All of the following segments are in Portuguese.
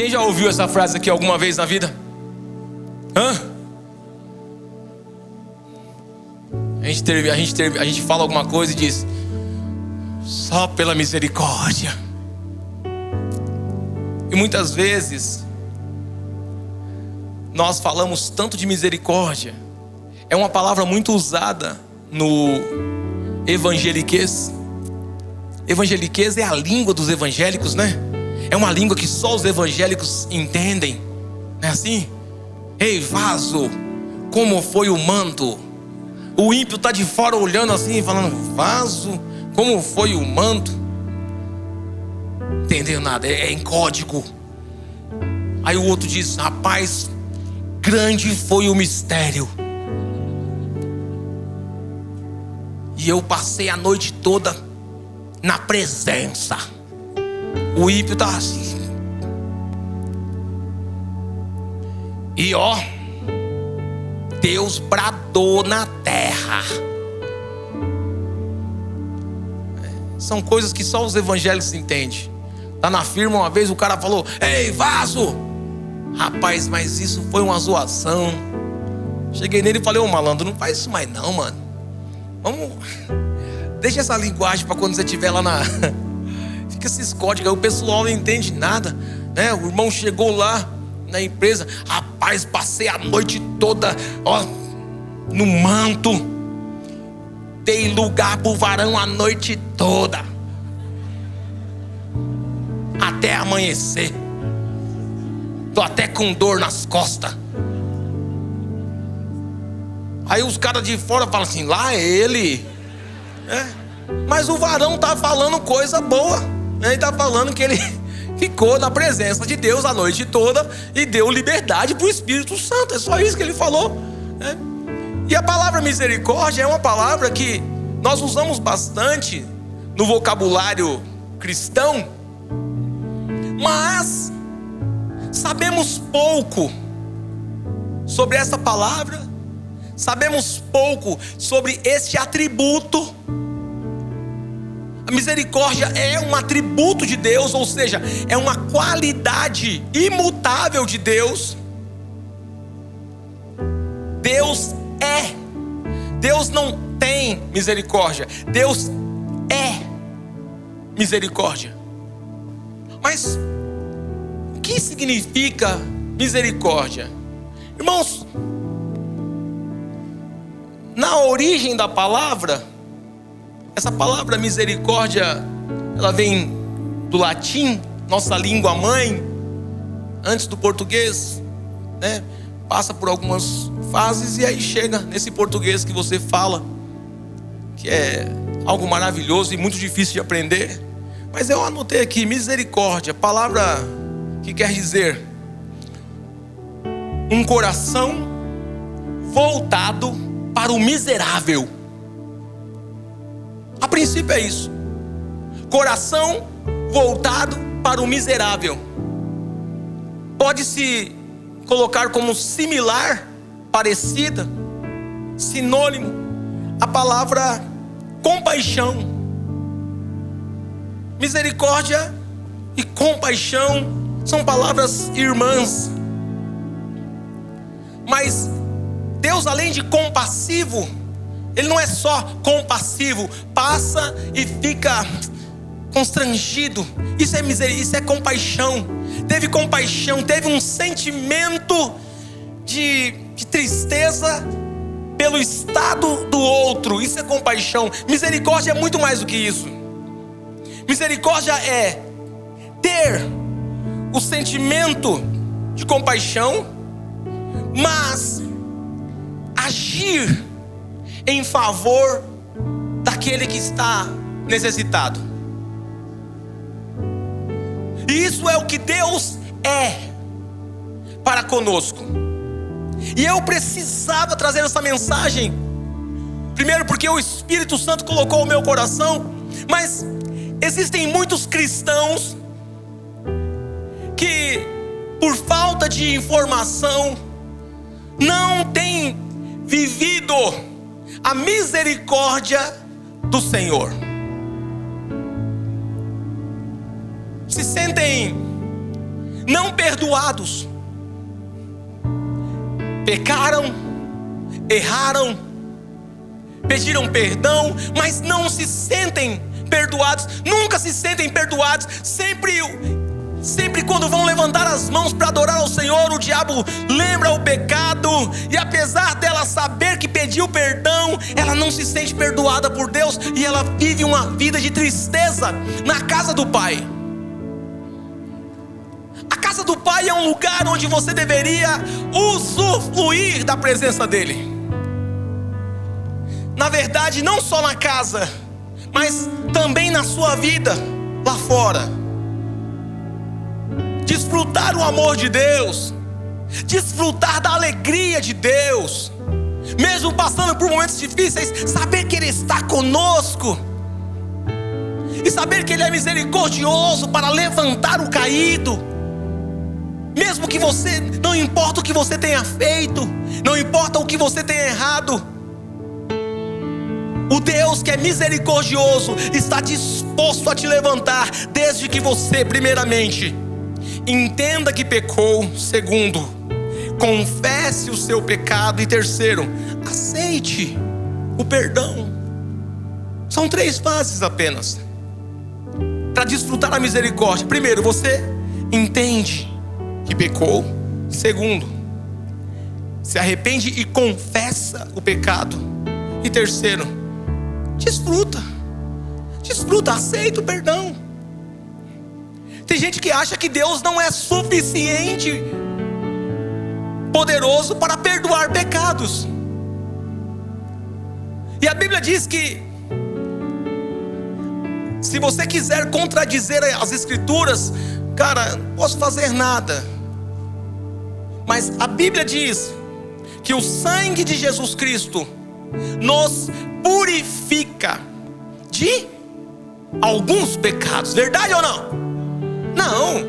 Quem já ouviu essa frase aqui alguma vez na vida? A gente fala alguma coisa e diz: só pela misericórdia. E muitas vezes nós falamos tanto de misericórdia. É uma palavra muito usada no evangeliquez. Evangeliquez é a língua dos evangélicos, né? É uma língua que só os evangélicos entendem. Não é assim? Ei, vaso, como foi o manto? O ímpio está de fora olhando assim, falando: vaso, como foi o manto? Entendeu nada, é em código. Aí o outro diz: rapaz, grande foi o mistério. E eu passei a noite toda na presença. O ímpio está assim. E ó, Deus bradou na terra. São coisas que só os evangélicos entendem. Lá na firma uma vez o cara falou: ei, vaso! Rapaz, mas isso foi uma zoação. Cheguei nele e falei: ô malandro, não faz isso mais não, mano. Vamos, deixa essa linguagem para quando você estiver lá na... Fica esses códigos aí, o pessoal não entende nada, né? O irmão chegou lá na empresa: rapaz, passei a noite toda, ó, no manto. Dei lugar pro varão a noite toda, até amanhecer. Tô até com dor nas costas. Aí os caras de fora falam assim: lá é ele. Mas o varão tá falando coisa boa. Ele tá falando que ele ficou na presença de Deus a noite toda e deu liberdade pro Espírito Santo. É só isso que ele falou. E a palavra misericórdia é uma palavra que nós usamos bastante no vocabulário cristão, mas sabemos pouco sobre essa palavra, sabemos pouco sobre este atributo. A misericórdia é um atributo de Deus, ou seja, é uma qualidade imutável de Deus. Deus é. Deus não tem misericórdia. Deus é misericórdia. Mas o que significa misericórdia? Irmãos, na origem da palavra, essa palavra misericórdia, ela vem do latim, nossa língua mãe, antes do português, né? Passa por algumas fases e aí chega nesse português que você fala, que é algo maravilhoso e muito difícil de aprender. Mas eu anotei aqui: misericórdia, palavra que quer dizer um coração voltado para o miserável. A princípio é isso: coração voltado para o miserável. Pode-se colocar como similar, parecida, sinônimo, a palavra compaixão. Misericórdia e compaixão são palavras irmãs. Mas Deus, além de compassivo, Ele não é só compassivo, passa e fica constrangido. Isso é misericórdia, isso é compaixão. Teve compaixão, teve um sentimento de tristeza pelo estado do outro. Isso é compaixão. Misericórdia é muito mais do que isso. Misericórdia é ter o sentimento de compaixão, mas agir em favor daquele que está necessitado. E isso é o que Deus é para conosco. E eu precisava trazer essa mensagem, primeiro porque o Espírito Santo colocou no meu coração. Mas existem muitos cristãos que, por falta de informação, não têm vivido a misericórdia do Senhor. Se sentem não perdoados. Pecaram, erraram, pediram perdão, mas não se sentem perdoados, nunca se sentem perdoados. Sempre quando vão levantar as mãos para adorar ao Senhor, o diabo lembra o pecado, e apesar dela saber que pediu perdão, ela não se sente perdoada por Deus, e ela vive uma vida de tristeza na casa do Pai. A casa do Pai é um lugar onde você deveria usufruir da presença dEle. Na verdade, não só na casa, mas também na sua vida lá fora. Desfrutar o amor de Deus, desfrutar da alegria de Deus, mesmo passando por momentos difíceis, saber que Ele está conosco, e saber que Ele é misericordioso para levantar o caído. Mesmo que você, não importa o que você tenha feito, não importa o que você tenha errado, o Deus que é misericordioso está disposto a te levantar, desde que você, primeiramente, entenda que pecou. Segundo, confesse o seu pecado. E terceiro, aceite o perdão. São 3 fases apenas para desfrutar a misericórdia. Primeiro, você entende que pecou. Segundo, se arrepende e confessa o pecado. E terceiro, desfruta, aceita o perdão. Tem gente que acha que Deus não é suficiente poderoso para perdoar pecados. E a Bíblia diz que se você quiser contradizer as Escrituras, cara, não posso fazer nada. Mas a Bíblia diz que o sangue de Jesus Cristo nos purifica de alguns pecados. Verdade ou não? Não.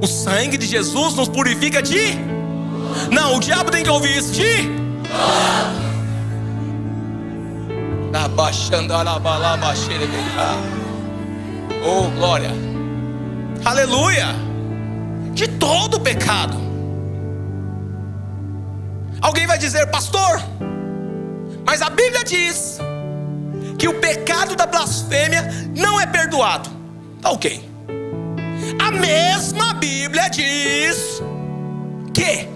O sangue de Jesus nos purifica de... Não, o diabo tem que ouvir isso. De... Oh, glória. Aleluia. De todo pecado. Alguém vai dizer: pastor, mas a Bíblia diz que o pecado da blasfêmia não é perdoado. Tá ok. A mesma Bíblia diz que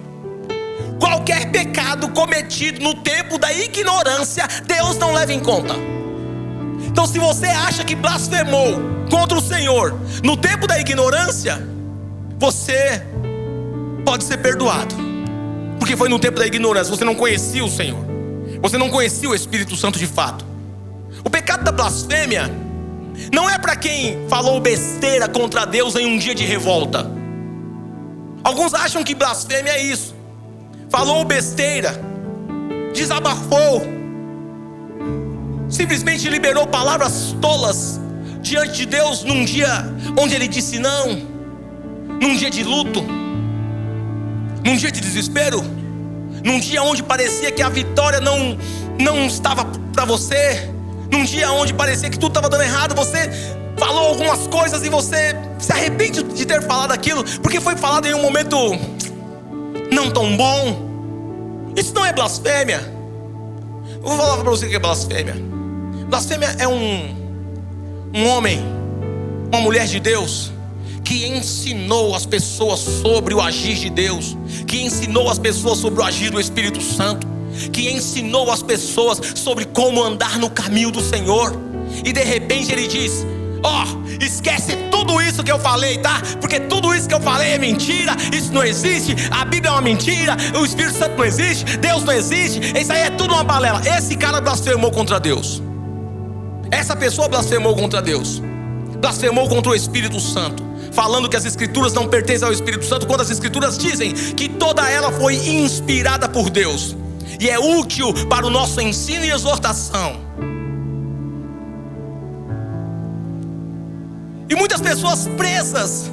qualquer pecado cometido no tempo da ignorância, Deus não leva em conta. Então, se você acha que blasfemou contra o Senhor no tempo da ignorância, você pode ser perdoado, porque foi no tempo da ignorância. Você não conhecia o Senhor, você não conhecia o Espírito Santo de fato. O pecado da blasfêmia não é para quem falou besteira contra Deus em um dia de revolta. Alguns acham que blasfêmia é isso: falou besteira, desabafou, simplesmente liberou palavras tolas diante de Deus num dia onde Ele disse não, num dia de luto, num dia de desespero, num dia onde parecia que a vitória não estava para você, num dia onde parecia que tudo estava dando errado. Você falou algumas coisas e você se arrepende de ter falado aquilo, porque foi falado em um momento não tão bom. Isso não é blasfêmia. Eu vou falar para você o que é blasfêmia. Blasfêmia é um homem, uma mulher de Deus, que ensinou as pessoas sobre o agir de Deus, que ensinou as pessoas sobre o agir do Espírito Santo, que ensinou as pessoas sobre como andar no caminho do Senhor. E de repente ele diz: esquece tudo isso que eu falei, tá? Porque tudo isso que eu falei é mentira. Isso não existe, a Bíblia é uma mentira, o Espírito Santo não existe, Deus não existe, isso aí é tudo uma balela. Esse cara blasfemou contra Deus. Essa pessoa blasfemou contra Deus, blasfemou contra o Espírito Santo, falando que as Escrituras não pertencem ao Espírito Santo, quando as Escrituras dizem que toda ela foi inspirada por Deus e é útil para o nosso ensino e exortação. E muitas pessoas presas,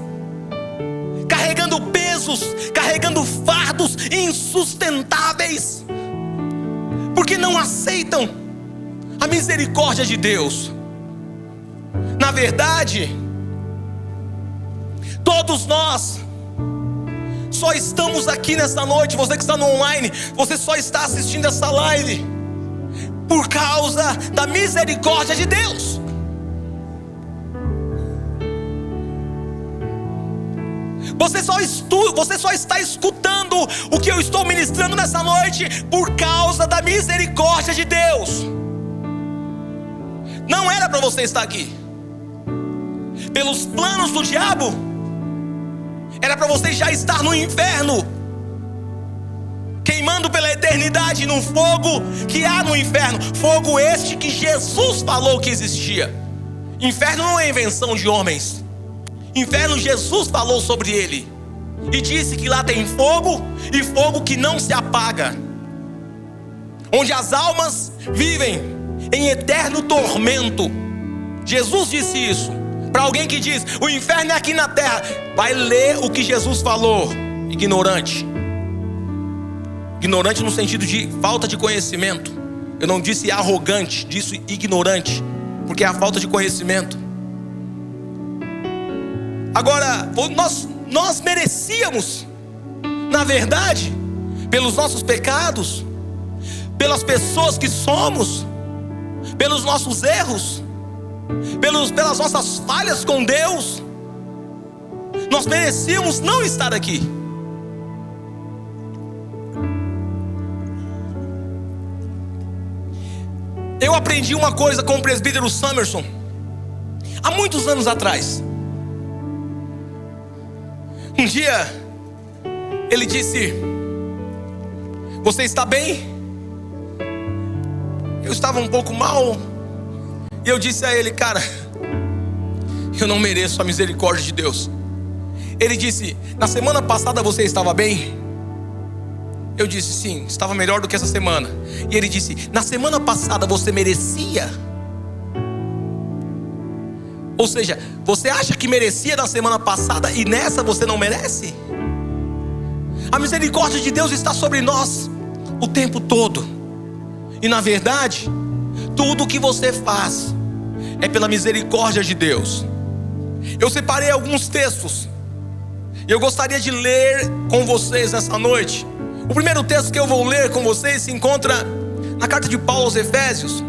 carregando pesos, carregando fardos insustentáveis, porque não aceitam a misericórdia de Deus. Na verdade, todos nós só estamos aqui nessa noite, você que está no online, você só está assistindo essa live por causa da misericórdia de Deus. Você só está escutando o que eu estou ministrando nessa noite por causa da misericórdia de Deus. Não era para você estar aqui. Pelos planos do diabo, era para você já estar no inferno, queimando pela eternidade num fogo que há no inferno. Fogo este que Jesus falou que existia. Inferno não é invenção de homens. Inferno, Jesus falou sobre ele e disse que lá tem fogo, e fogo que não se apaga, onde as almas vivem em eterno tormento. Jesus disse isso. Para alguém que diz, o inferno é aqui na terra, vai ler o que Jesus falou. Ignorante. Ignorante no sentido de falta de conhecimento. Eu não disse arrogante, disse ignorante, porque é a falta de conhecimento. Agora, nós merecíamos, na verdade, pelos nossos pecados, pelas pessoas que somos, pelos nossos erros, pelas nossas falhas com Deus, nós merecíamos não estar aqui. Eu aprendi uma coisa com o presbítero Summerson há muitos anos atrás. Um dia ele disse: você está bem? Eu estava um pouco mal, e eu disse a ele: cara, eu não mereço a misericórdia de Deus. Ele disse: na semana passada você estava bem? Eu disse: sim, estava melhor do que essa semana. E ele disse: na semana passada você merecia? Ou seja, você acha que merecia na semana passada e nessa você não merece? A misericórdia de Deus está sobre nós o tempo todo. E na verdade, tudo o que você faz é pela misericórdia de Deus. Eu separei alguns textos e eu gostaria de ler com vocês nessa noite. O primeiro texto que eu vou ler com vocês se encontra na carta de Paulo aos Efésios,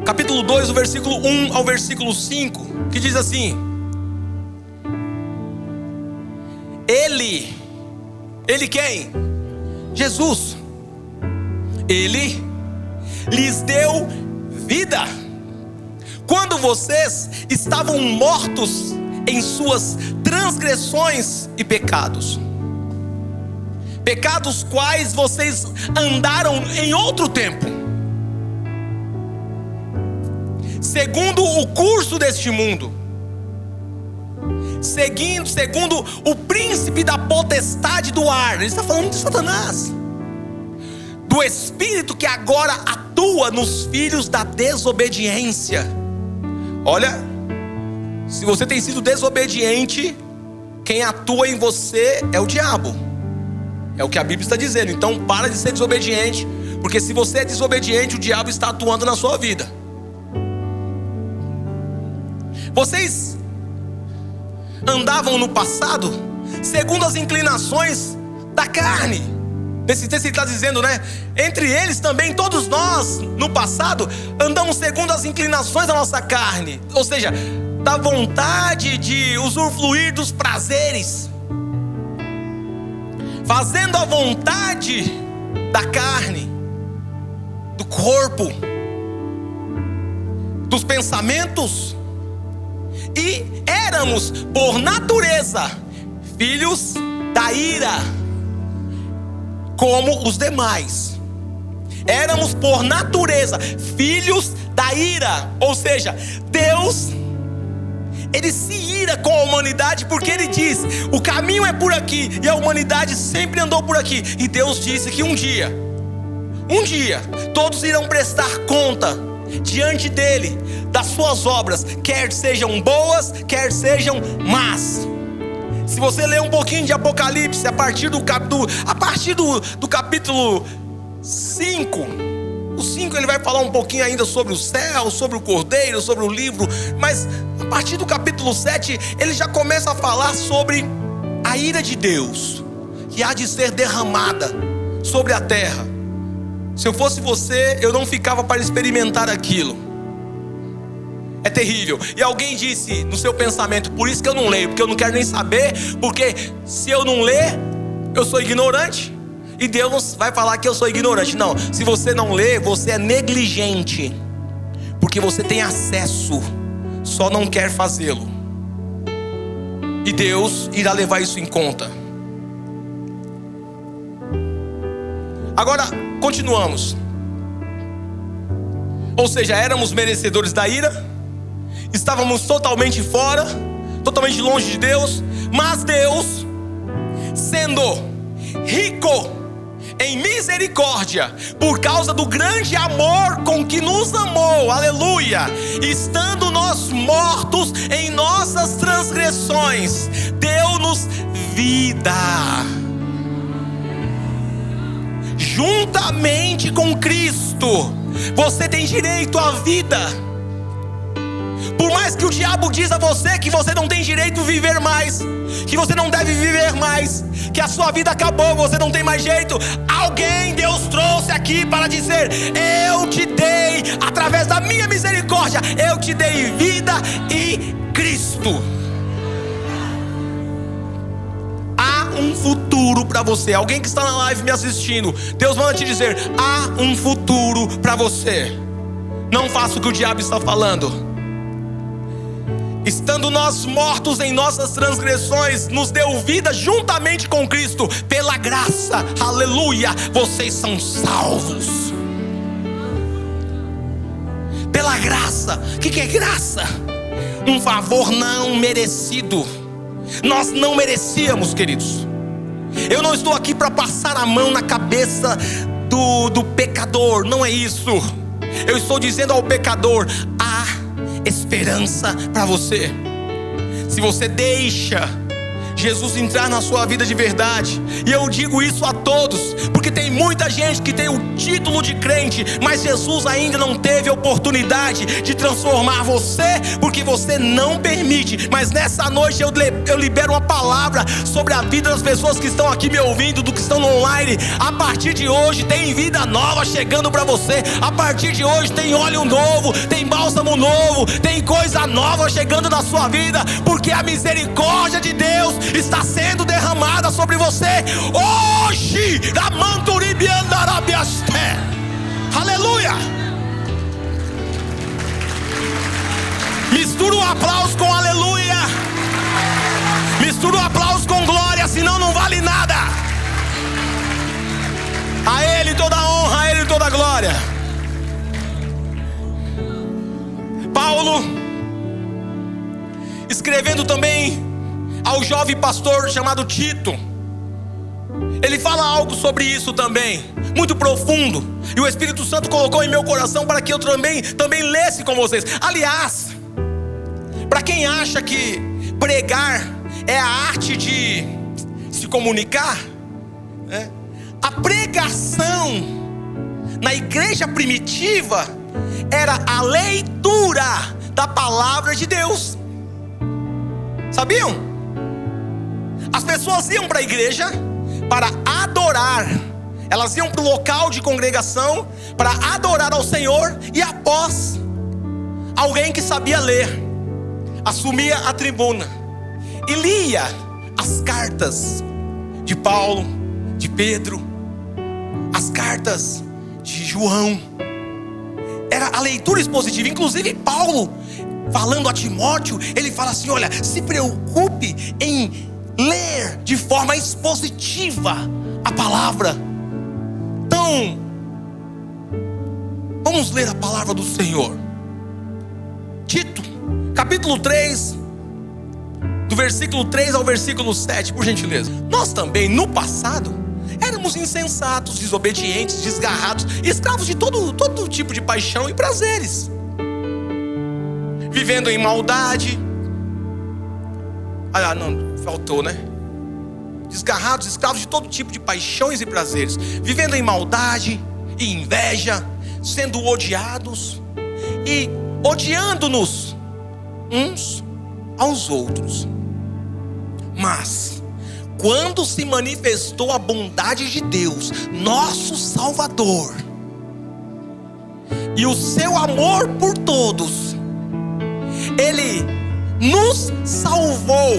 capítulo 2, do versículo 1 ao versículo 5, que diz assim: Ele quem? Jesus. Ele lhes deu vida quando vocês estavam mortos em suas transgressões e pecados. Pecados quais vocês andaram em outro tempo, segundo o curso deste mundo, segundo o príncipe da potestade do ar. Ele está falando de Satanás, do espírito que agora atua nos filhos da desobediência. Olha, se você tem sido desobediente, quem atua em você é o diabo. É o que a Bíblia está dizendo. Então para de ser desobediente, porque se você é desobediente, o diabo está atuando na sua vida. Vocês andavam no passado segundo as inclinações da carne. Nesse texto ele está dizendo, né? Entre eles também, todos nós no passado andamos segundo as inclinações da nossa carne. Ou seja, da vontade de usufruir dos prazeres, fazendo a vontade da carne, do corpo, dos pensamentos. E éramos por natureza filhos da ira, como os demais. Éramos por natureza filhos da ira. Ou seja, Deus, Ele se ira com a humanidade, porque Ele diz: o caminho é por aqui, e a humanidade sempre andou por aqui. E Deus disse que um dia todos irão prestar conta diante dele das suas obras, quer sejam boas, quer sejam más. Se você ler um pouquinho de Apocalipse, a partir do capítulo 5, o 5 ele vai falar um pouquinho ainda sobre o céu, sobre o cordeiro, sobre o livro. Mas a partir do capítulo 7 ele já começa a falar sobre a ira de Deus. que há de ser derramada sobre a terra. Se eu fosse você, eu não ficava para experimentar aquilo. É terrível. E alguém disse no seu pensamento: por isso que eu não leio, porque eu não quero nem saber, porque se eu não ler, eu sou ignorante. E Deus vai falar que eu sou ignorante. Não, se você não lê, você é negligente, porque você tem acesso, só não quer fazê-lo. E Deus irá levar isso em conta. Agora, continuamos. Ou seja, éramos merecedores da ira, estávamos totalmente fora, totalmente longe de Deus. Mas Deus, sendo rico em misericórdia, por causa do grande amor com que nos amou, aleluia, estando nós mortos em nossas transgressões, deu-nos vida juntamente com Cristo. Você tem direito à vida. Por mais que o diabo diz a você que você não tem direito de viver mais, que você não deve viver mais, que a sua vida acabou, você não tem mais jeito, alguém Deus trouxe aqui para dizer: eu te dei, através da minha misericórdia, eu te dei vida e Cristo. Há um futuro para você. Alguém que está na live me assistindo, Deus manda te dizer: há um futuro para você. Não faça o que o diabo está falando. Estando nós mortos em nossas transgressões, nos deu vida juntamente com Cristo. Pela graça, aleluia, vocês são salvos. Pela graça. O que é graça? Um favor não merecido. Nós não merecíamos, queridos. Eu não estou aqui para passar a mão na cabeça do pecador. Não é isso. Eu estou dizendo ao pecador: há esperança para você. Se você deixa Jesus entrar na sua vida de verdade. E eu digo isso a todos, porque tem muita gente que tem o título de crente, mas Jesus ainda não teve a oportunidade de transformar você, porque você não permite. Mas nessa noite eu libero uma palavra sobre a vida das pessoas que estão aqui me ouvindo, do que estão no online. A partir de hoje tem vida nova chegando para você. A partir de hoje tem óleo novo, tem bálsamo novo, tem coisa nova chegando na sua vida, porque a misericórdia de Deus está sendo derramada sobre você hoje. Aleluia. Mistura o aplauso com aleluia. Mistura o aplauso com glória, senão não vale nada. A Ele toda a honra, a Ele toda a glória. Paulo, escrevendo também ao jovem pastor chamado Tito, ele fala algo sobre isso também, muito profundo, e o Espírito Santo colocou em meu coração para que eu também lesse com vocês. Aliás, para quem acha que pregar é a arte de se comunicar, né? A pregação na igreja primitiva era a leitura da palavra de Deus. Sabiam? As pessoas iam para a igreja para adorar. Elas iam para o local de congregação para adorar ao Senhor. E após, alguém que sabia ler assumia a tribuna e lia as cartas de Paulo, de Pedro, as cartas de João. Era a leitura expositiva. Inclusive Paulo, falando a Timóteo, ele fala assim: olha, se preocupe em ler de forma expositiva a palavra. Então, vamos ler a palavra do Senhor. Tito, capítulo 3, do versículo 3 ao versículo 7, por gentileza. Nós também, no passado, éramos insensatos, desobedientes, desgarrados, escravos de todo tipo de paixão e prazeres, vivendo em maldade. Faltou, né? Desgarrados, escravos de todo tipo de paixões e prazeres, vivendo em maldade e inveja, sendo odiados e odiando-nos uns aos outros. Mas quando se manifestou a bondade de Deus, nosso Salvador, e o seu amor por todos, Ele nos salvou,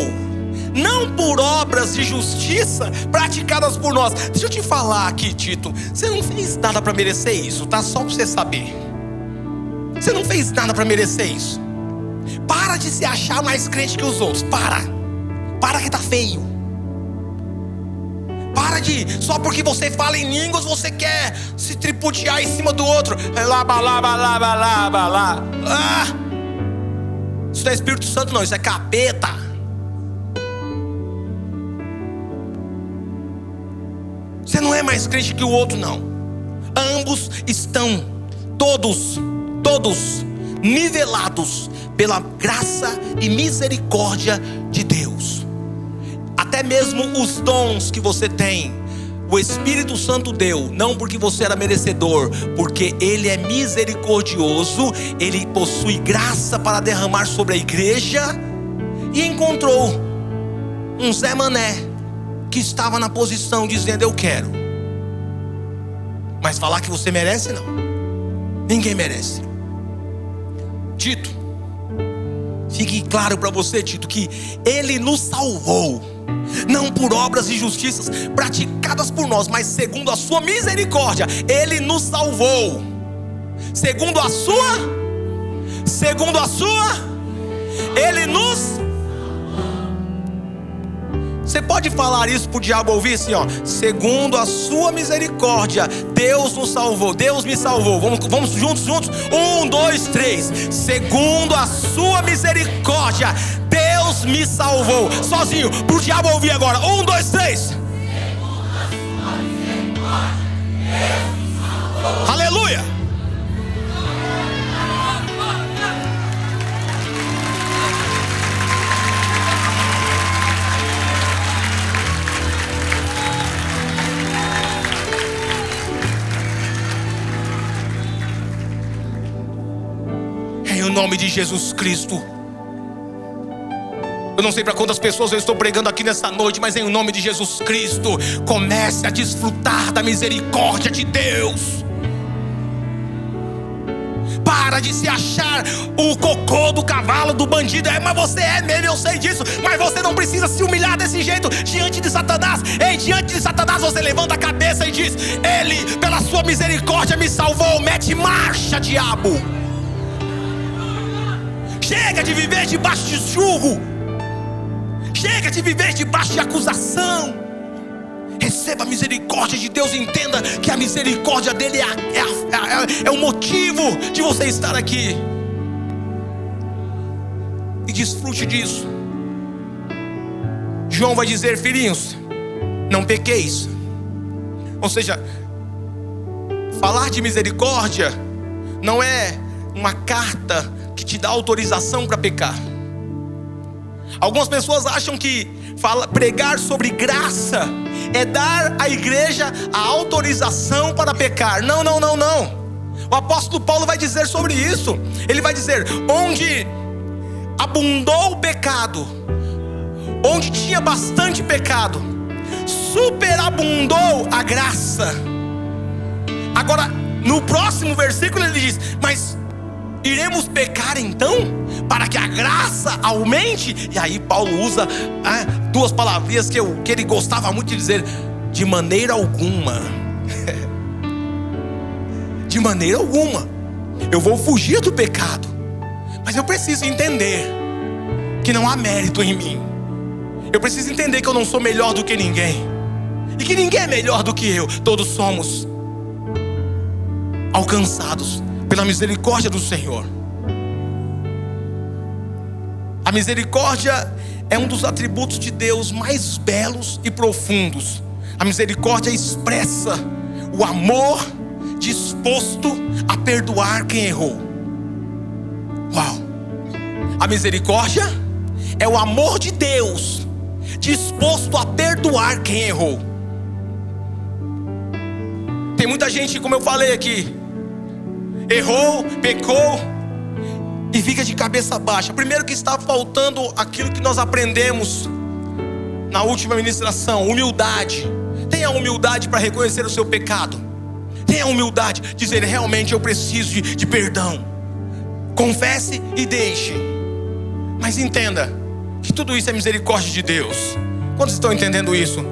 não por obras de justiça praticadas por nós. Deixa eu te falar aqui, Tito, você não fez nada para merecer isso, tá? Só para você saber. Você não fez nada para merecer isso. Para de se achar mais crente que os outros. Para que tá feio. Para de, só porque você fala em línguas, você quer se tripudiar em cima do outro. Isso não é Espírito Santo não, isso é capeta. Você não é mais crente que o outro não. Ambos estão todos nivelados pela graça e misericórdia de Deus. Até mesmo os dons que você tem, o Espírito Santo deu, não porque você era merecedor, porque Ele é misericordioso, Ele possui graça para derramar sobre a igreja. E encontrou um Zé Mané que estava na posição dizendo: eu quero. Mas falar que você merece, não. Ninguém merece. Tito, fique claro para você, Tito, que Ele nos salvou, não por obras de justiças praticadas por nós, mas segundo a sua misericórdia. Ele nos salvou segundo a sua Ele nos. Você pode falar isso pro diabo ouvir assim, ó: segundo a sua misericórdia, Deus nos salvou, Deus me salvou. Vamos juntos. 1, 2, 3. Segundo a sua misericórdia, Deus me salvou. Sozinho, pro diabo ouvir agora. 1, 2, 3. Aleluia. Em nome de Jesus Cristo. Eu não sei para quantas pessoas eu estou pregando aqui nessa noite, mas em nome de Jesus Cristo, comece a desfrutar da misericórdia de Deus. Para de se achar o cocô do cavalo do bandido. Mas você é mesmo, eu sei disso. Mas você não precisa se humilhar desse jeito diante de Satanás. Diante de Satanás você levanta a cabeça e diz: Ele, pela sua misericórdia, me salvou. Mete marcha, diabo. Chega de viver debaixo de julgo. Chega de viver debaixo de acusação. Receba a misericórdia de Deus. Entenda que a misericórdia dele é o motivo de você estar aqui. E desfrute disso. João vai dizer: filhinhos, não pequeis. Ou seja, falar de misericórdia não é uma carta que te dá autorização para pecar. Algumas pessoas acham que pregar sobre graça é dar à igreja a autorização para pecar. Não. O apóstolo Paulo vai dizer sobre isso. Ele vai dizer: onde abundou o pecado, onde tinha bastante pecado, superabundou a graça. Agora, no próximo versículo ele diz: mas iremos pecar então, para que a graça aumente? E aí Paulo usa duas palavrinhas que ele gostava muito de dizer: de maneira alguma. De maneira alguma. Eu vou fugir do pecado, mas eu preciso entender que não há mérito em mim. Eu preciso entender que eu não sou melhor do que ninguém, e que ninguém é melhor do que eu. Todos somos alcançados pela misericórdia do Senhor. A misericórdia é um dos atributos de Deus mais belos e profundos. A misericórdia expressa o amor disposto a perdoar quem errou. Uau! A misericórdia é o amor de Deus disposto a perdoar quem errou. Tem muita gente, como eu falei aqui, errou, pecou e fica de cabeça baixa. Primeiro que está faltando aquilo que nós aprendemos na última ministração, humildade. Tenha humildade para reconhecer o seu pecado. Tenha humildade de dizer: realmente eu preciso de perdão. Confesse e deixe. Mas entenda que tudo isso é misericórdia de Deus. Quantos estão entendendo isso?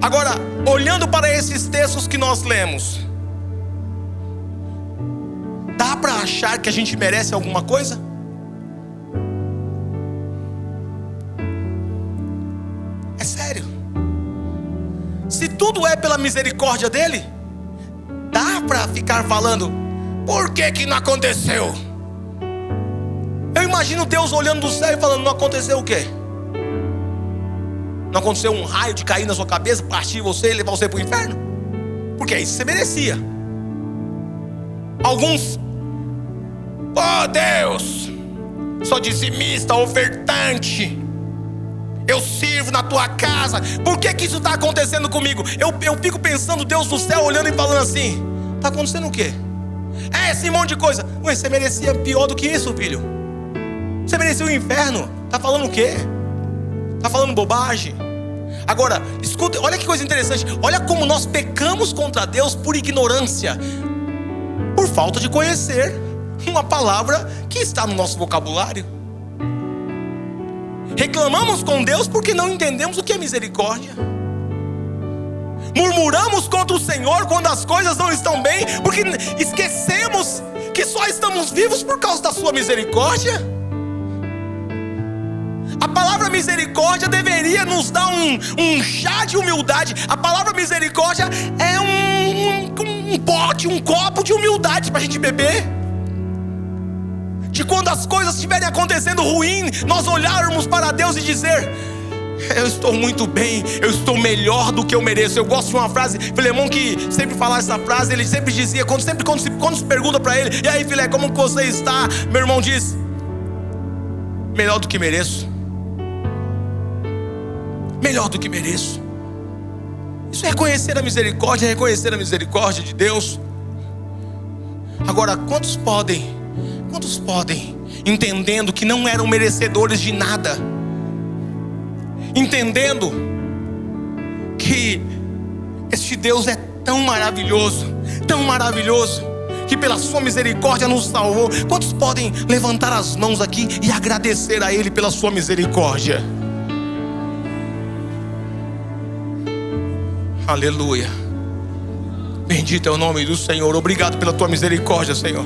Agora, olhando para esses textos que nós lemos, dá para achar que a gente merece alguma coisa? É sério. Se tudo é pela misericórdia dele, dá para ficar falando: por que não aconteceu? Eu imagino Deus olhando do céu e falando: não aconteceu o quê? Não aconteceu um raio de cair na sua cabeça, partir você e levar você para o inferno? Porque é isso que você merecia. Alguns: oh Deus, sou dizimista, ofertante, eu sirvo na tua casa, por que isso está acontecendo comigo? Eu fico pensando, Deus do céu olhando e falando assim: está acontecendo o quê? É esse monte de coisa. Ué, você merecia pior do que isso, filho. Você merecia o inferno. Está falando o quê? Está falando bobagem. Agora, escuta, olha que coisa interessante. Olha como nós pecamos contra Deus por ignorância, por falta de conhecer uma palavra que está no nosso vocabulário. Reclamamos com Deus porque não entendemos o que é misericórdia. Murmuramos contra o Senhor quando as coisas não estão bem, porque esquecemos que só estamos vivos por causa da sua misericórdia. A palavra misericórdia deveria nos dar um chá de humildade. A palavra misericórdia é um pote, um copo de humildade para a gente beber. De quando as coisas estiverem acontecendo ruim, nós olharmos para Deus e dizer: eu estou muito bem, eu estou melhor do que eu mereço. Eu gosto de uma frase, Filemão, que sempre falava essa frase. Ele sempre dizia, quando se pergunta para ele: e aí, Filé, como você está? Meu irmão diz: melhor do que mereço. Melhor do que mereço. Isso é reconhecer a misericórdia, é reconhecer a misericórdia de Deus. Agora, quantos podem, entendendo que não eram merecedores de nada, entendendo que este Deus é tão maravilhoso, que pela sua misericórdia nos salvou, quantos podem levantar as mãos aqui e agradecer a Ele pela sua misericórdia? Aleluia. Bendito é o nome do Senhor. Obrigado pela tua misericórdia, Senhor.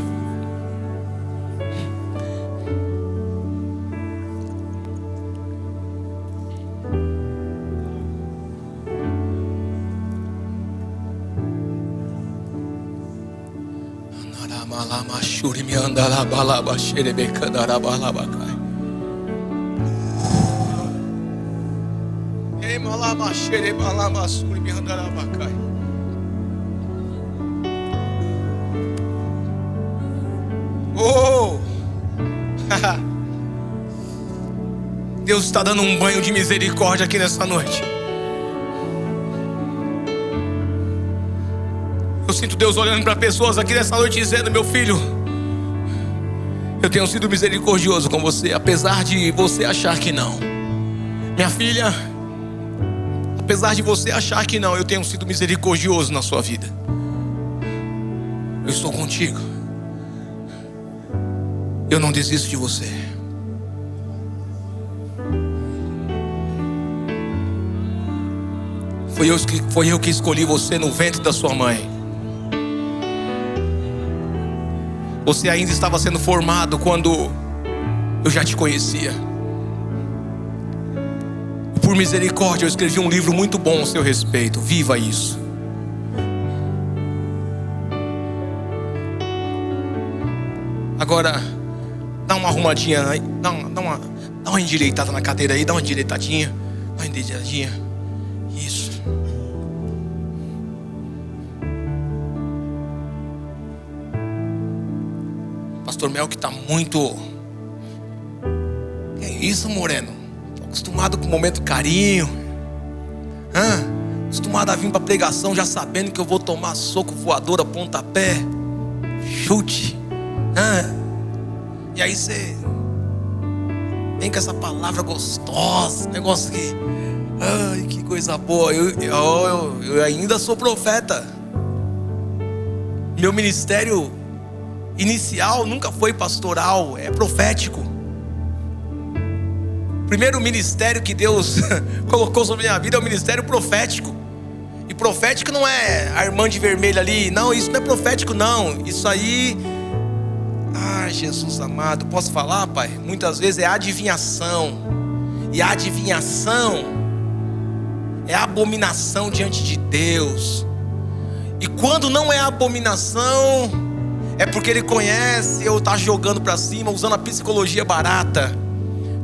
Oh! Deus está dando um banho de misericórdia aqui nessa noite. Eu sinto Deus olhando para pessoas aqui nessa noite dizendo: meu filho, eu tenho sido misericordioso com você, apesar de você achar que não. Minha filha, apesar de você achar que não, eu tenho sido misericordioso na sua vida. Eu estou contigo. Eu não desisto de você. Foi eu que escolhi você no ventre da sua mãe. Você ainda estava sendo formado quando eu já te conhecia. Por misericórdia, eu escrevi um livro muito bom a seu respeito. Viva isso. Agora, dá uma arrumadinha aí, dá uma endireitada na cadeira aí, dá uma endireitadinha. Isso. Pastor Mel que está muito... Que isso, Moreno? Tô acostumado com o momento carinho. Acostumado a vir para pregação já sabendo que eu vou tomar soco, voadora, pontapé, chute. E aí você Vem com essa palavra gostosa, negócio que... Ai, que coisa boa. Eu ainda sou profeta. Meu ministério inicial nunca foi pastoral, é profético. O primeiro ministério que Deus colocou sobre a minha vida é o ministério profético. E profético não é a irmã de vermelho ali. Não, isso não é profético não. Isso aí... Ai, Jesus amado, posso falar, Pai? Muitas vezes é adivinhação. E a adivinhação é abominação diante de Deus. E quando não é abominação, é porque Ele conhece ou está jogando para cima, usando a psicologia barata.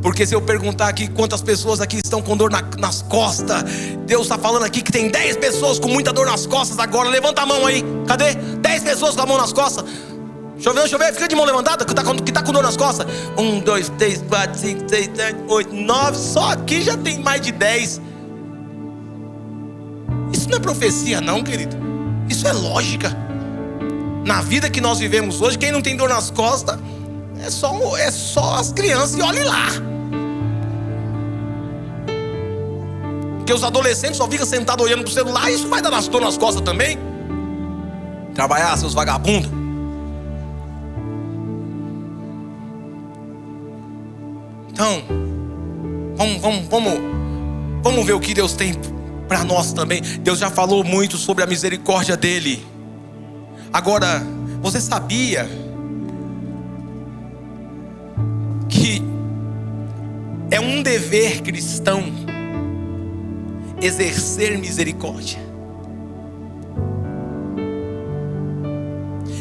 Porque se eu perguntar aqui quantas pessoas aqui estão com dor nas costas, Deus está falando aqui que tem 10 pessoas com muita dor nas costas agora. Levanta a mão aí, cadê? 10 pessoas com a mão nas costas. Deixa eu ver, fica de mão levantada, que tá com dor nas costas. 1, 2, 3, 4, 5, 6, 7, 8, 9. Só aqui já tem mais de 10. Isso não é profecia não, querido. Isso é lógica. Na vida que nós vivemos hoje, quem não tem dor nas costas é só as crianças, e olhe lá. Porque os adolescentes só ficam sentados olhando pro celular. Isso vai dar dor nas costas também. Trabalhar, seus vagabundos. Então, vamos ver o que Deus tem para nós também. Deus já falou muito sobre a misericórdia dele. Agora, você sabia que é um dever cristão exercer misericórdia?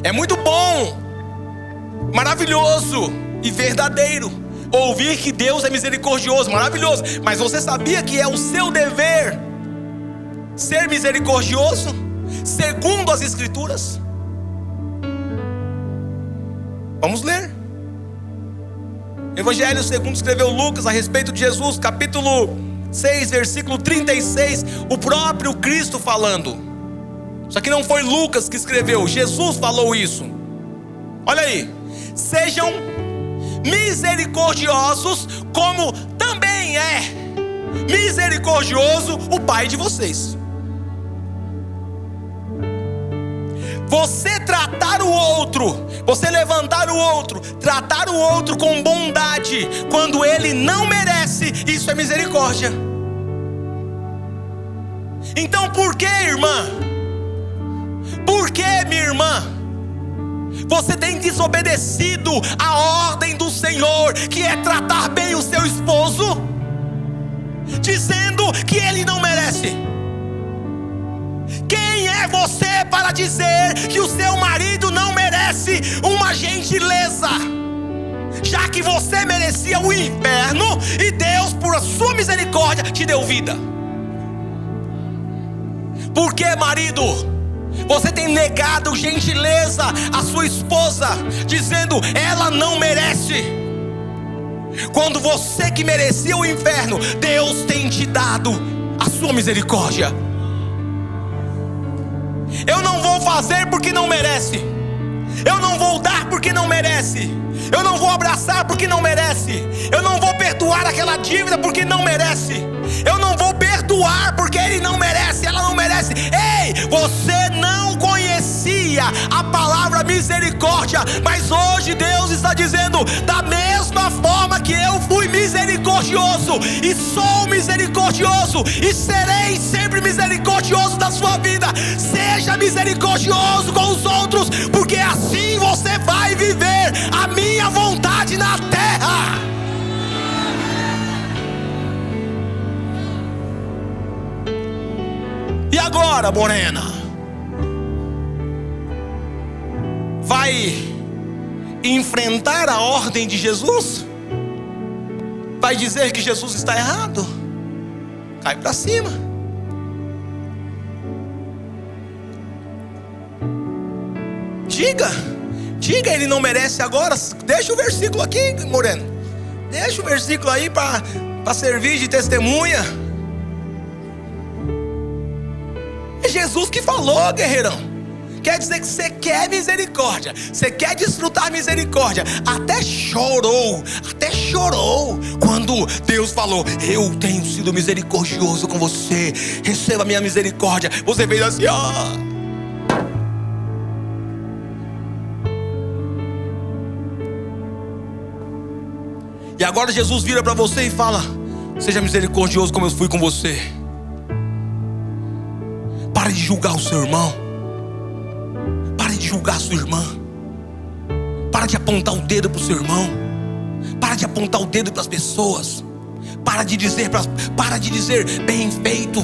É muito bom, maravilhoso e verdadeiro ouvir que Deus é misericordioso, maravilhoso. Mas você sabia que é o seu dever ser misericordioso, segundo as Escrituras? Vamos ler. Evangelho segundo escreveu Lucas a respeito de Jesus, capítulo 6, versículo 36. O próprio Cristo falando. Só que não foi Lucas que escreveu, Jesus falou isso. Olha aí. Sejam misericordiosos, como também é misericordioso o Pai de vocês. Você tratar o outro, você levantar o outro, tratar o outro com bondade, quando ele não merece, isso é misericórdia. Então por que, irmã? Por que, minha irmã, você tem desobedecido a ordem do Senhor, que é tratar bem o seu esposo, dizendo que ele não merece? Quem é você para dizer que o seu marido não merece uma gentileza, já que você merecia o inferno e Deus, por a sua misericórdia, te deu vida? Por que, marido, você tem negado gentileza à sua esposa, dizendo ela não merece, quando você que merecia o inferno, Deus tem te dado a sua misericórdia? Eu não vou fazer porque não merece, eu não vou dar porque não merece, eu não vou abraçar porque não merece, eu não vou perdoar aquela dívida porque não merece, eu não vou perdoar porque ele não merece, ela não merece. Ei, você não conhecia a palavra misericórdia, mas hoje Deus está dizendo: da mesma forma que eu fui misericordioso e sou misericordioso e serei sempre misericordioso da sua vida, seja misericordioso com os outros, porque assim você vai viver a minha vontade na terra. E agora, morena, vai enfrentar a ordem de Jesus? Vai dizer que Jesus está errado? Cai para cima. Diga, ele não merece agora. Deixa o versículo aqui, moreno. Deixa o versículo aí para servir de testemunha. É Jesus que falou, guerreirão, quer dizer que você quer misericórdia, você quer desfrutar misericórdia. Até chorou quando Deus falou: eu tenho sido misericordioso com você, receba a minha misericórdia. Você fez assim, ó. E agora Jesus vira para você e fala: seja misericordioso como eu fui com você. Pare de julgar o seu irmão. Pare de julgar a sua irmã. Para de apontar o dedo para o seu irmão. Para de apontar o dedo para as pessoas. Para de dizer bem feito,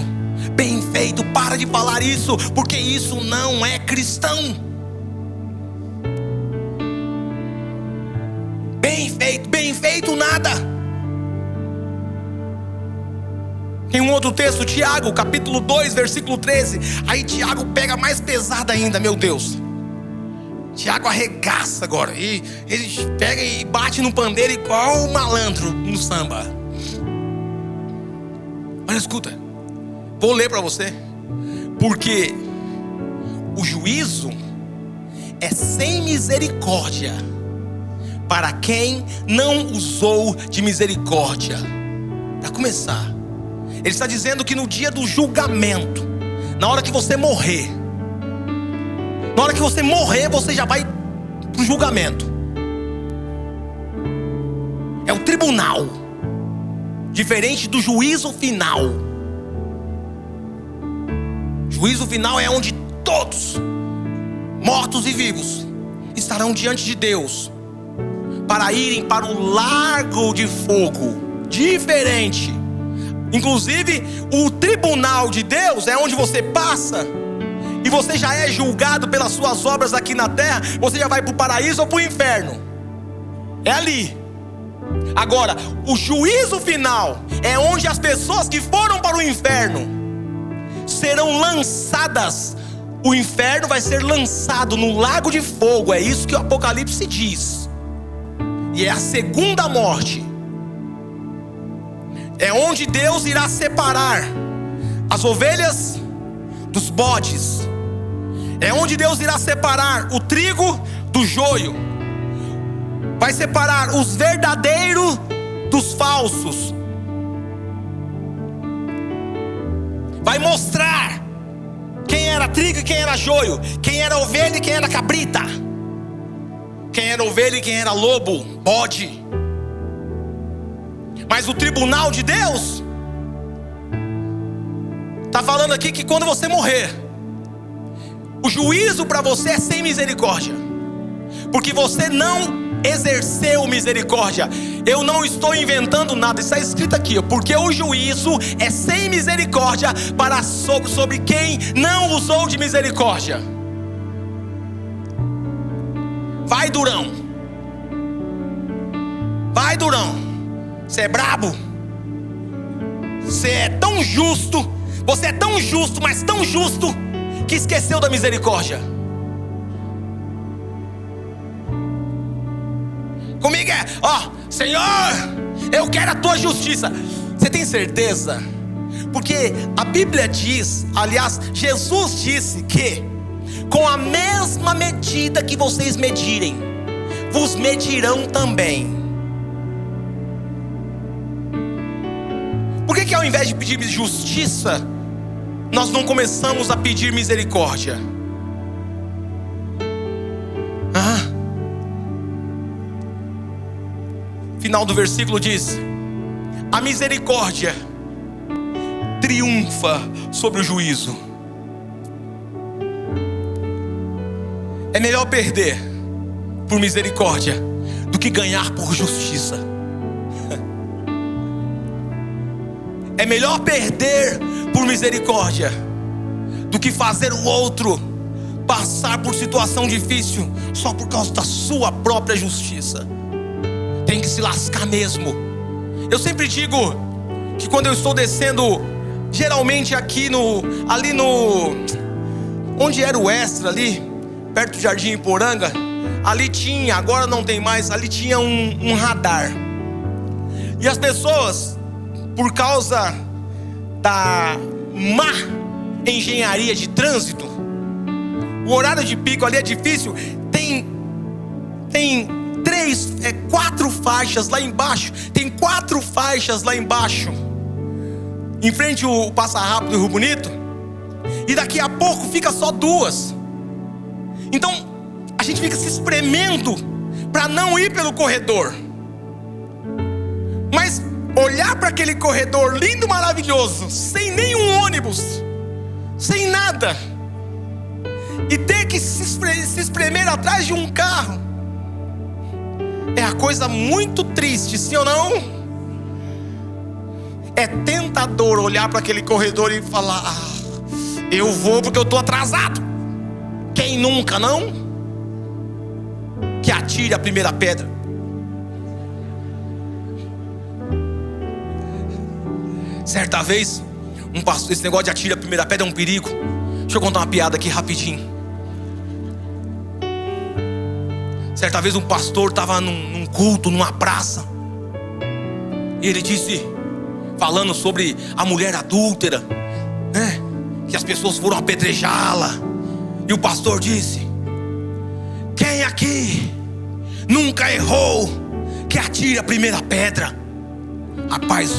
bem feito. Para de falar isso, porque isso não é cristão. Bem feito nada. Tem um outro texto, Tiago, capítulo 2, versículo 13. Aí Tiago pega mais pesado ainda, meu Deus. Tiago arregaça agora. E ele pega e bate no pandeiro igual um malandro no samba. Olha, escuta. Vou ler para você. Porque o juízo é sem misericórdia para quem não usou de misericórdia. Para começar, ele está dizendo que no dia do julgamento, na hora que você morrer, você já vai para o julgamento. É o tribunal, diferente do juízo final. Juízo final é onde todos, mortos e vivos, estarão diante de Deus para irem para o lago de fogo. Diferente. Inclusive, o tribunal de Deus é onde você passa e você já é julgado pelas suas obras aqui na terra. Você já vai para o paraíso ou para o inferno. É ali. Agora, o juízo final é onde as pessoas que foram para o inferno serão lançadas. O inferno vai ser lançado no lago de fogo. É isso que o Apocalipse diz. E é a segunda morte. É onde Deus irá separar as ovelhas dos bodes. É onde Deus irá separar o trigo do joio. Vai separar os verdadeiros dos falsos. Vai mostrar quem era trigo e quem era joio, quem era ovelha e quem era cabrita, quem era ovelha e quem era lobo, bode. Mas o tribunal de Deus está falando aqui que quando você morrer, o juízo para você é sem misericórdia, porque você não exerceu misericórdia. Eu não estou inventando nada, está escrito aqui, porque o juízo é sem misericórdia para sobre quem não usou de misericórdia. Vai, durão. Vai, durão. Você é brabo. Você é tão justo. Você é tão justo, mas tão justo, que esqueceu da misericórdia. Comigo é, Senhor, eu quero a tua justiça. Você tem certeza? Porque a Bíblia diz, aliás, Jesus disse que com a mesma medida que vocês medirem, vos medirão também. Por que ao invés de pedir justiça, nós não começamos a pedir misericórdia? Final do versículo diz: a misericórdia triunfa sobre o juízo. É melhor perder por misericórdia do que ganhar por justiça. É melhor perder por misericórdia do que fazer o outro passar por situação difícil só por causa da sua própria justiça. Tem que se lascar mesmo. Eu sempre digo que quando eu estou descendo, geralmente aqui ali no onde era o Extra, ali perto do Jardim Iporanga, ali tinha, agora não tem mais, ali tinha um radar. E as pessoas, por causa da má engenharia de trânsito, O horário de pico ali é difícil. Tem 4 faixas lá embaixo. Tem 4 faixas lá embaixo, em frente ao Passa Rápido e Rio Bonito. E daqui a pouco fica só 2. Então a gente fica se espremendo para não ir pelo corredor. Mas olhar para aquele corredor lindo, maravilhoso, sem nenhum ônibus, sem nada, e ter que se espremer atrás de um carro, é a coisa muito triste, sim ou não? É tentador olhar para aquele corredor e falar: eu vou porque eu estou atrasado. Quem nunca, não? Que atire a primeira pedra. Certa vez, um pastor, esse negócio de atire a primeira pedra é um perigo. Deixa eu contar uma piada aqui rapidinho. Certa vez um pastor estava num culto, numa praça, e ele disse, falando sobre a mulher adúltera, né? Que as pessoas foram apedrejá-la. E o pastor disse: quem aqui nunca errou, que atire a primeira pedra. Rapaz,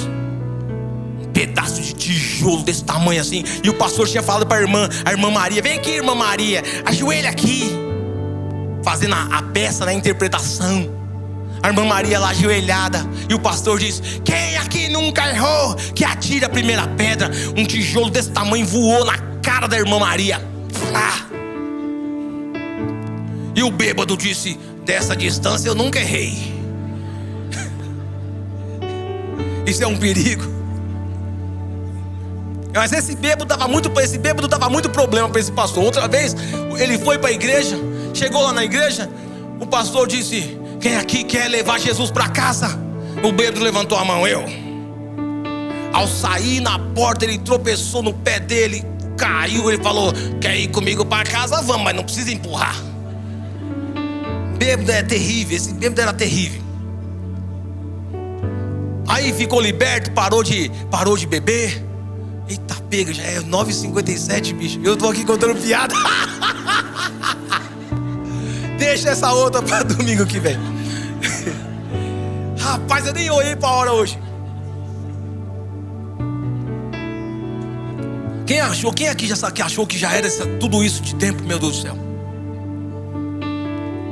um pedaço de tijolo desse tamanho assim. E o pastor tinha falado para a irmã Maria: vem aqui, irmã Maria, ajoelha aqui, fazendo a peça na interpretação. A irmã Maria lá ajoelhada, e o pastor diz: quem aqui nunca errou, que atire a primeira pedra. Um tijolo desse tamanho voou na cara da irmã Maria. E o bêbado disse: dessa distância eu nunca errei. Isso é um perigo. Mas esse bêbado dava muito problema para esse pastor. Outra vez ele foi para a igreja, chegou lá na igreja, o pastor disse: quem aqui quer levar Jesus para casa? O bêbado levantou a mão: eu. Ao sair na porta, ele tropeçou no pé dele, caiu. Ele falou: quer ir comigo para casa? Vamos, mas não precisa empurrar. Bêbado é terrível, esse bêbado era terrível. Aí ficou liberto, parou de beber. Eita pega, já é 9h57, bicho. Eu tô aqui contando piada. Deixa essa outra para domingo que vem. Rapaz, eu nem olhei para a hora hoje. Quem aqui já achou que já era tudo isso de tempo, meu Deus do céu?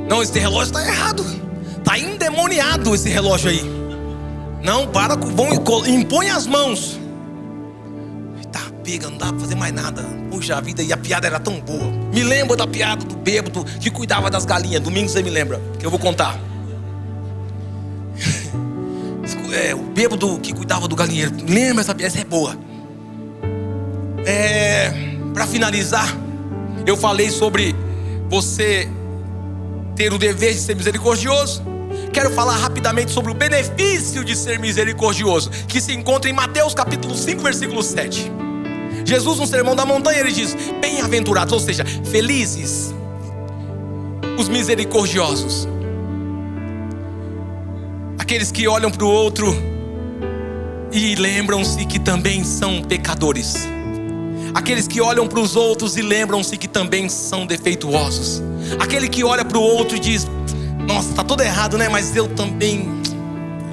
Não, esse relógio está errado. Está endemoniado esse relógio aí. Não, impõe as mãos. Tá, pega, não dá para fazer mais nada. Puxa vida, e a piada era tão boa. Me lembra da piada do bêbado que cuidava das galinhas. Domingo você me lembra, que eu vou contar. O bêbado que cuidava do galinheiro. Lembra essa piada? Essa é boa. Para finalizar, eu falei sobre você ter o dever de ser misericordioso. Quero falar rapidamente sobre o benefício de ser misericordioso, que se encontra em Mateus capítulo 5, versículo 7. Jesus, no Sermão da Montanha, ele diz: bem-aventurados, ou seja, felizes os misericordiosos, aqueles que olham para o outro e lembram-se que também são pecadores, aqueles que olham para os outros e lembram-se que também são defeituosos, aquele que olha para o outro e diz: nossa, está tudo errado, né? Mas eu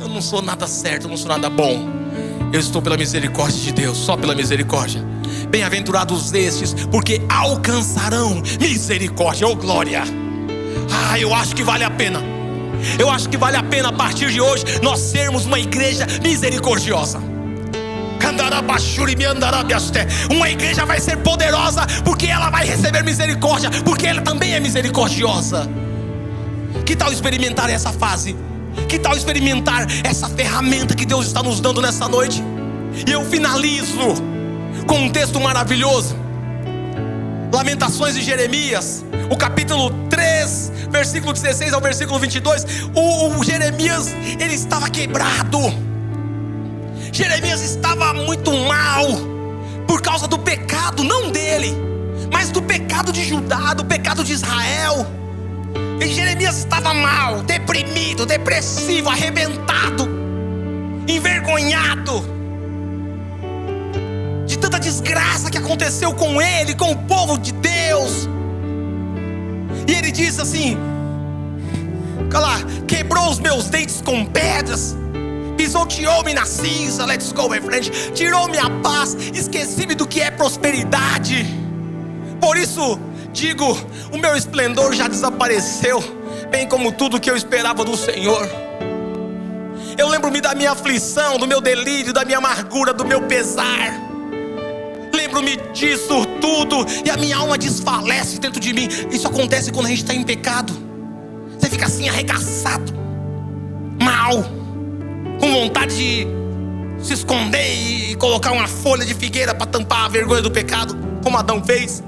não sou nada certo, eu não sou nada bom. Eu estou pela misericórdia de Deus, só pela misericórdia. Bem-aventurados estes, porque alcançarão misericórdia. Oh glória! Eu acho que vale a pena. Eu acho que vale a pena a partir de hoje nós sermos uma igreja misericordiosa. Uma igreja vai ser poderosa porque ela vai receber misericórdia, porque ela também é misericordiosa. Que tal experimentar essa fase? Que tal experimentar essa ferramenta que Deus está nos dando nessa noite? E eu finalizo com um texto maravilhoso. Lamentações de Jeremias, o capítulo 3, versículo 16 ao versículo 22. O Jeremias, ele estava quebrado. Jeremias estava muito mal por causa do pecado, não dele, mas do pecado de Judá, do pecado de Israel. E Jeremias estava mal, deprimido, depressivo, arrebentado, envergonhado de tanta desgraça que aconteceu com ele, com o povo de Deus. E ele diz assim: olha lá, quebrou os meus dentes com pedras, pisoteou-me na cinza, let's go my friend, tirou minha paz, esqueci-me do que é prosperidade. Por isso digo, o meu esplendor já desapareceu, bem como tudo que eu esperava do Senhor. Eu lembro-me da minha aflição, do meu delírio, da minha amargura, do meu pesar. Lembro-me disso tudo e a minha alma desfalece dentro de mim. Isso acontece quando a gente está em pecado. Você fica assim arregaçado, mal, com vontade de se esconder e colocar uma folha de figueira para tampar a vergonha do pecado, como Adão fez,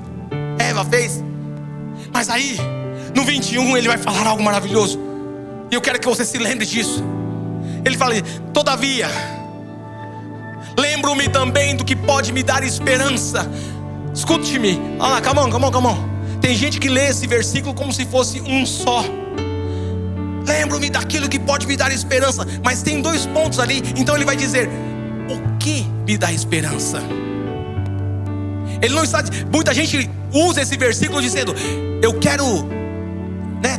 Eva fez. Mas aí, no 21, ele vai falar algo maravilhoso, e eu quero que você se lembre disso. Ele fala: todavia, lembro-me também do que pode me dar esperança. Escute-me, olha lá, come on. Tem gente que lê esse versículo como se fosse um só. Lembro-me daquilo que pode me dar esperança, mas tem 2 pontos ali. Então ele vai dizer: o que me dá esperança? Ele não está. Muita gente usa esse versículo dizendo: eu quero,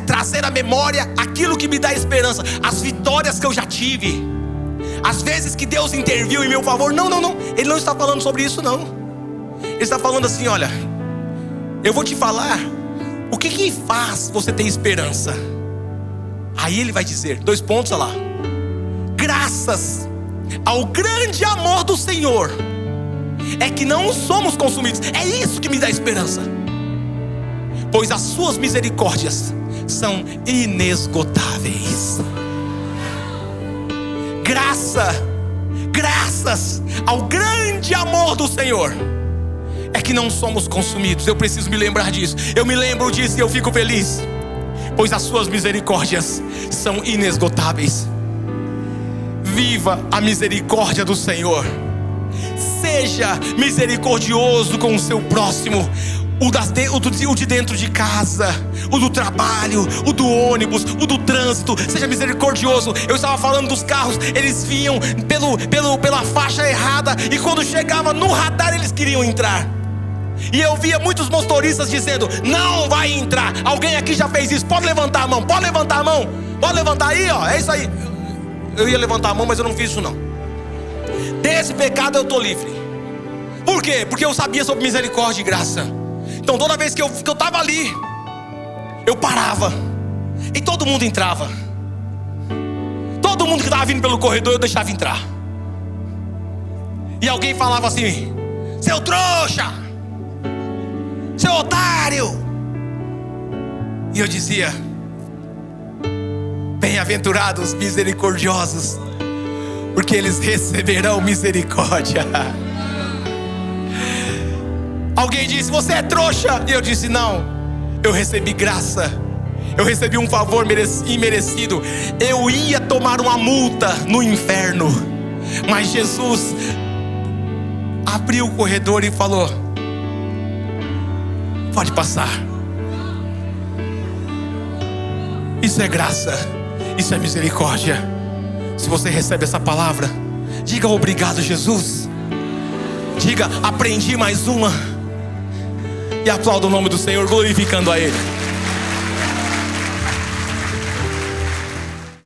trazer à memória aquilo que me dá esperança, as vitórias que eu já tive, as vezes que Deus interviu em meu favor. Não. Ele não está falando sobre isso, não. Ele está falando assim: olha, eu vou te falar o que faz você ter esperança. Aí ele vai dizer, 2 pontos, olha lá: graças ao grande amor do Senhor é que não somos consumidos. É isso que me dá esperança, pois as suas misericórdias são inesgotáveis. Graças ao grande amor do Senhor é que não somos consumidos. Eu preciso me lembrar disso. Eu me lembro disso e eu fico feliz, pois as suas misericórdias são inesgotáveis. Viva a misericórdia do Senhor. Seja misericordioso com o seu próximo. O de dentro de casa, o do trabalho, o do ônibus, o do trânsito. Seja misericordioso. Eu estava falando dos carros. Eles vinham pela faixa errada, e quando chegava no radar eles queriam entrar. E eu via muitos motoristas dizendo: não vai entrar. Alguém aqui já fez isso? Pode levantar a mão, pode levantar a mão. Pode levantar aí, ó, é isso aí. Eu ia levantar a mão, mas eu não fiz isso não. Desse pecado eu estou livre. Por quê? Porque eu sabia sobre misericórdia e graça. Então toda vez que eu estava ali, eu parava, e todo mundo entrava. Todo mundo que estava vindo pelo corredor eu deixava entrar. E alguém falava assim: seu trouxa, seu otário. E eu dizia: bem-aventurados misericordiosos, porque eles receberão misericórdia. Alguém disse: você é trouxa. E eu disse: não, eu recebi graça. Eu recebi um favor imerecido. Eu ia tomar uma multa no inferno, mas Jesus abriu o corredor e falou: pode passar. Isso é graça, isso é misericórdia. Se você recebe essa palavra, diga: obrigado, Jesus. Diga: aprendi mais uma. E aplauda o nome do Senhor, glorificando a Ele.